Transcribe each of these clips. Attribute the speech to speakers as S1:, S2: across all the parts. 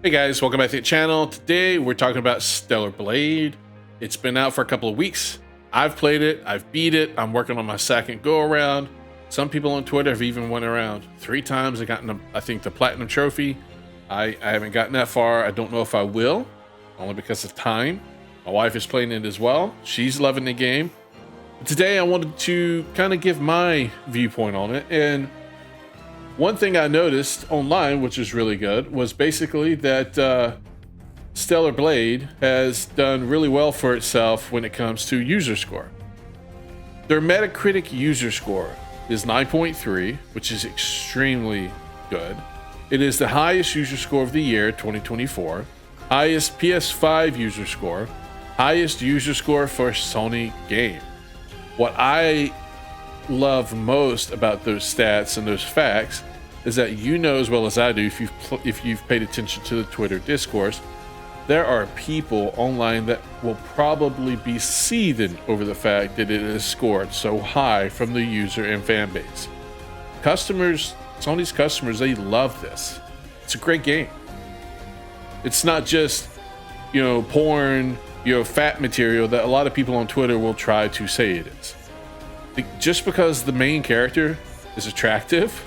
S1: Hey guys, welcome back to the channel. Today we're talking about Stellar Blade. It's been out for a couple of weeks. I've played it, I've beat it, I'm working on my second go around. Some people on Twitter have even went around 3 times and gotten, I think, the platinum trophy. I haven't gotten that far. I don't know if I will, only because of time. My wife is playing it as well. She's loving the game. But today I wanted to kind of give my viewpoint on it. And one thing I noticed online, which is really good, was basically that Stellar Blade has done really well for itself when it comes to user score. Their Metacritic user score is 9.3, which is extremely good. It is the highest user score of the year, 2024, highest PS5 user score, highest user score for a Sony game. What I love most about those stats and those facts is that, you know as well as I do, if you've paid attention to the Twitter discourse, there are people online that will probably be seething over the fact that it is scored so high from the user and fan base. Customers, Sony's customers, they love this. It's a great game. It's not just, porn, fat material that a lot of people on Twitter will try to say it is. Just because the main character is attractive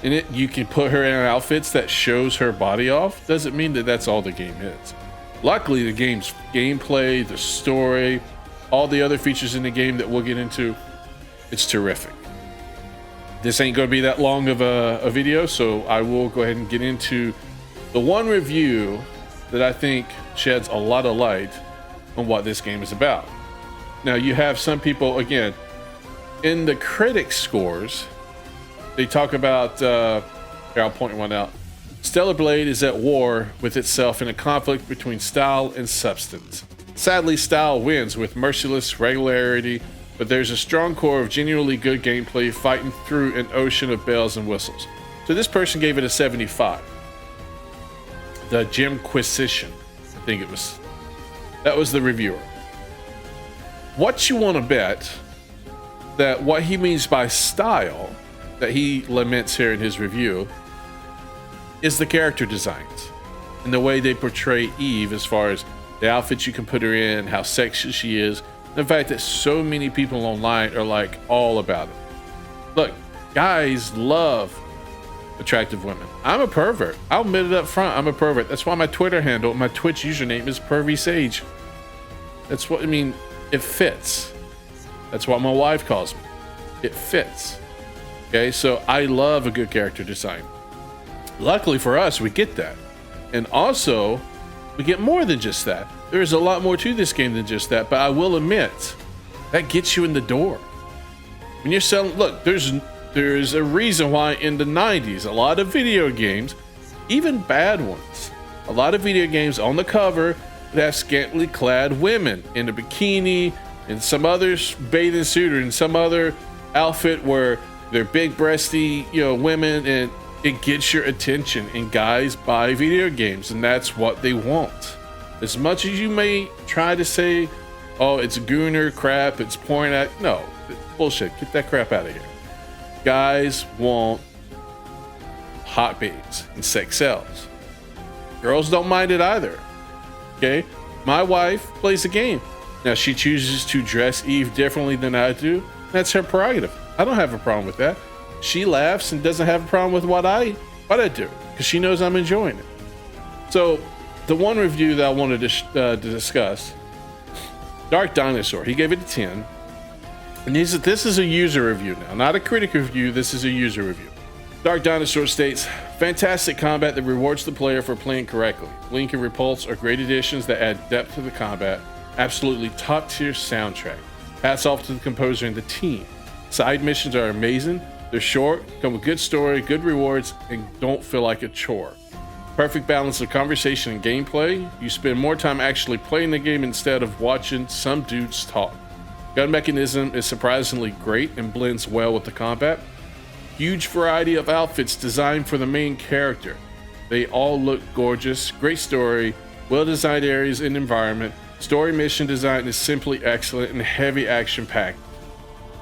S1: and you can put her in outfits that shows her body off, doesn't mean that that's all the game is. Luckily, the game's gameplay, the story, all the other features in the game that we'll get into, it's terrific. This ain't going to be that long of a video, so I will go ahead and get into the one review that I think sheds a lot of light on what this game is about. Now, you have some people, again, in the critic scores, they talk about, here, I'll point one out. Stellar Blade is at war with itself in a conflict between style and substance. Sadly, style wins with merciless regularity, but there's a strong core of genuinely good gameplay fighting through an ocean of bells and whistles. So this person gave it a 75. The Jimquisition, I think it was. That was the reviewer. What you want to bet that what he means by style, that he laments here in his review, is the character designs and the way they portray Eve, as far as the outfits you can put her in, how sexy she is, the fact that so many people online are like all about it. Look, guys love attractive women. I'm a pervert. I'll admit it up front. I'm a pervert. That's why my Twitter handle, my Twitch username is PervySage. That's what I mean. It fits. That's what my wife calls me. It fits. Okay, so I love a good character design. Luckily for us, we get that. And also, we get more than just that. There's a lot more to this game than just that, but I will admit, that gets you in the door. When you're selling, look, there's a reason why in the 90s, a lot of video games, even bad ones, a lot of video games on the cover would have scantily clad women in a bikini, in some other bathing suit, or in some other outfit where they're big breasty, women, and it gets your attention. And guys buy video games, and that's what they want. As much as you may try to say, oh, it's gooner crap, it's porn act, no, bullshit. Get that crap out of here. Guys want hot babes and sex sells. Girls don't mind it either. Okay, my wife plays the game. Now, she chooses to dress Eve differently than I do. That's her prerogative. I don't have a problem with that. She laughs and doesn't have a problem with what I do, because she knows I'm enjoying it. So, the one review that I wanted to discuss, Dark Dinosaur, he gave it a 10. And this is a user review now, not a critic review. This is a user review. Dark Dinosaur states, fantastic combat that rewards the player for playing correctly. Link and Repulse are great additions that add depth to the combat. Absolutely top tier soundtrack. Hats off to the composer and the team. Side missions are amazing. They're short, come with good story, good rewards, and don't feel like a chore. Perfect balance of conversation and gameplay. You spend more time actually playing the game instead of watching some dudes talk. Gun mechanism is surprisingly great and blends well with the combat. Huge variety of outfits designed for the main character. They all look gorgeous. Great story, well-designed areas and environment. Story mission design is simply excellent and heavy action packed.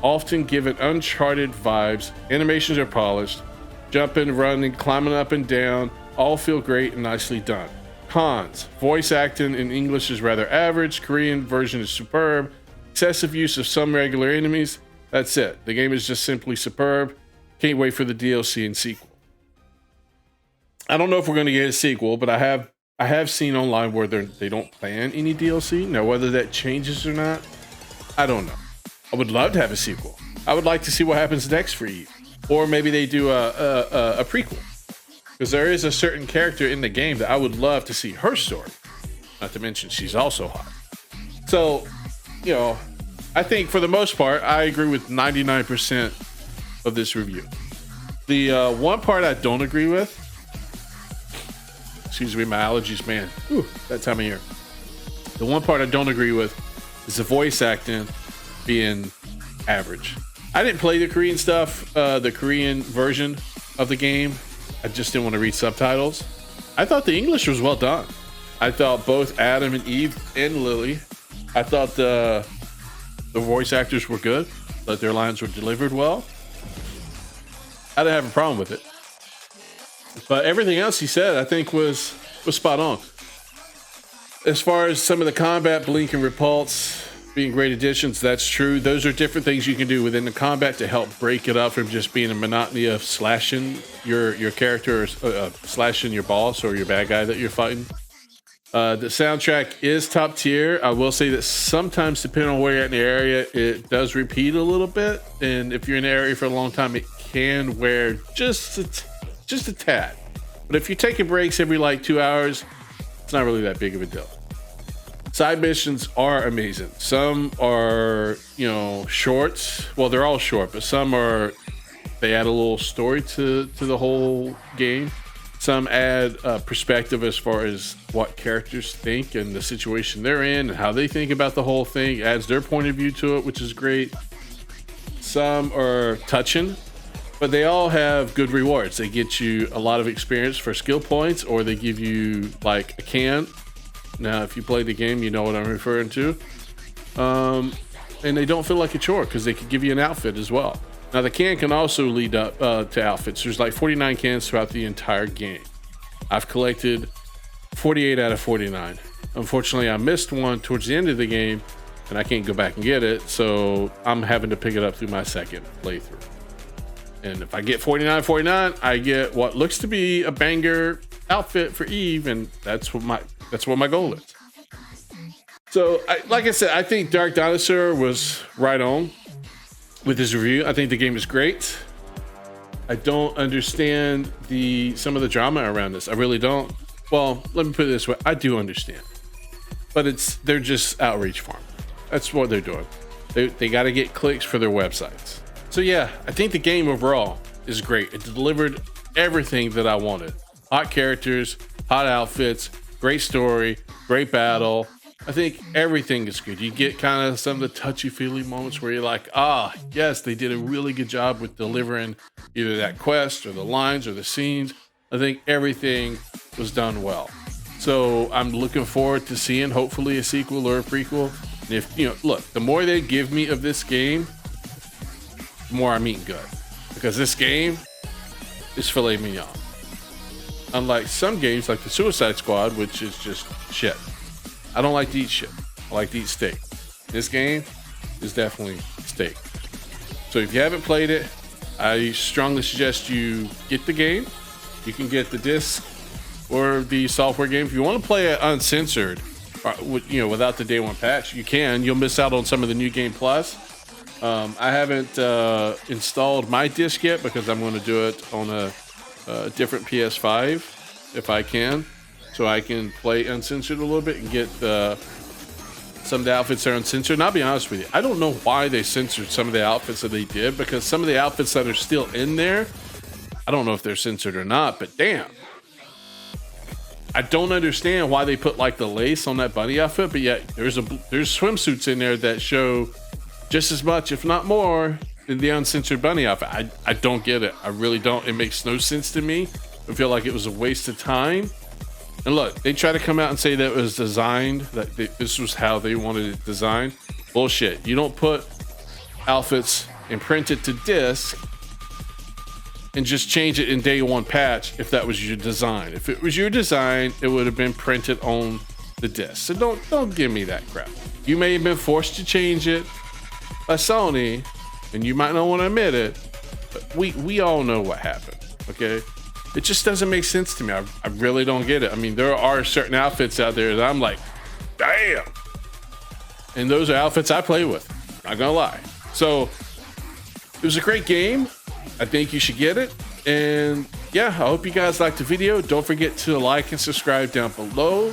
S1: Often given Uncharted vibes. Animations are polished. Jumping, running, climbing up and down. all feel great and nicely done. Cons: voice acting in English is rather average. Korean version is superb. Excessive use of some regular enemies. That's it. The game is just simply superb. Can't wait for the DLC and sequel. I don't know if we're going to get a sequel, but I have seen online where they don't plan any DLC. Now, whether that changes or not, I don't know. I would love to have a sequel. I would like to see what happens next for Eve, or maybe they do a prequel, because there is a certain character in the game that I would love to see her story. Not to mention she's also hot. So, you know, I think for the most part, I agree with 99% of this review. The one part I don't agree with, excuse me, my allergies, man. Whew, that time of year. The one part I don't agree with is the voice acting being average. I didn't play the Korean stuff, the Korean version of the game. I just didn't want to read subtitles. I thought the English was well done. I thought both Adam and Eve and Lily, I thought the voice actors were good, that their lines were delivered well. I didn't have a problem with it. But everything else he said, I think, was spot on. As far as some of the combat, blink and repulse being great additions, that's true. Those are different things you can do within the combat to help break it up from just being a monotony of slashing your character or slashing your boss or your bad guy that you're fighting. The soundtrack is top tier. I will say that sometimes, depending on where you're at in the area, it does repeat a little bit. And if you're in the area for a long time, it can wear just a tad. But if you're taking breaks every like 2 hours, it's not really that big of a deal. Side missions are amazing. Some are, short. Well, they're all short, but some are, they add a little story to the whole game. Some add perspective as far as what characters think and the situation they're in and how they think about the whole thing. Adds their point of view to it, which is great. Some are touching, but they all have good rewards. They get you a lot of experience for skill points, or they give you like a can. Now, if you play the game, you know what I'm referring to. And they don't feel like a chore because they could give you an outfit as well. Now, the can also lead up to outfits. There's like 49 cans throughout the entire game. I've collected 48 out of 49. Unfortunately, I missed one towards the end of the game, and I can't go back and get it. So I'm having to pick it up through my second playthrough. And if I get 49, I get what looks to be a banger outfit for Eve, and that's what my goal is. So, like I said, I think Dark Dinosaur was right on with his review. I think the game is great. I don't understand some of the drama around this. I really don't. Well, let me put it this way. I do understand, but they're just outreach farm. That's what they're doing. They got to get clicks for their websites. So yeah, I think the game overall is great. It delivered everything that I wanted. Hot characters, hot outfits, great story, great battle. I think everything is good. You get kind of some of the touchy-feely moments where you're like, yes, they did a really good job with delivering either that quest or the lines or the scenes. I think everything was done well. So I'm looking forward to seeing hopefully a sequel or a prequel. And if, look, the more they give me of this game, the more I'm eating good. Because this game is filet mignon. Unlike some games like the Suicide Squad, which is just shit. I don't like to eat shit. I like to eat steak. This game is definitely steak. So if you haven't played it, I strongly suggest you get the game. You can get the disc or the software game. If you want to play it uncensored, without the day one patch, you can. You'll miss out on some of the new game plus. I haven't installed my disc yet because I'm going to do it on a different PS5 if I can, so I can play uncensored a little bit and get some of the outfits that are uncensored. And I'll be honest with you, I don't know why they censored some of the outfits that they did, because some of the outfits that are still in there, I don't know if they're censored or not, but damn, I don't understand why they put like the lace on that bunny outfit, but yet there's swimsuits in there that show just as much, if not more, than the uncensored bunny outfit. I don't get it. I really don't. It makes no sense to me. I feel like it was a waste of time. And look, they try to come out and say that it was designed, that this was how they wanted it designed. Bullshit. You don't put outfits and print it to disc and just change it in day one patch if that was your design. If it was your design, it would have been printed on the disc. So don't give me that crap. You may have been forced to change it by Sony, and you might not want to admit it, but we all know what happened, okay? It just doesn't make sense to me. I really don't get it. I mean, there are certain outfits out there that I'm like, damn. And those are outfits I play with, not gonna lie. So it was a great game. I think you should get it. And yeah, I hope you guys liked the video. Don't forget to like and subscribe down below.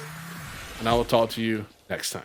S1: And I will talk to you next time.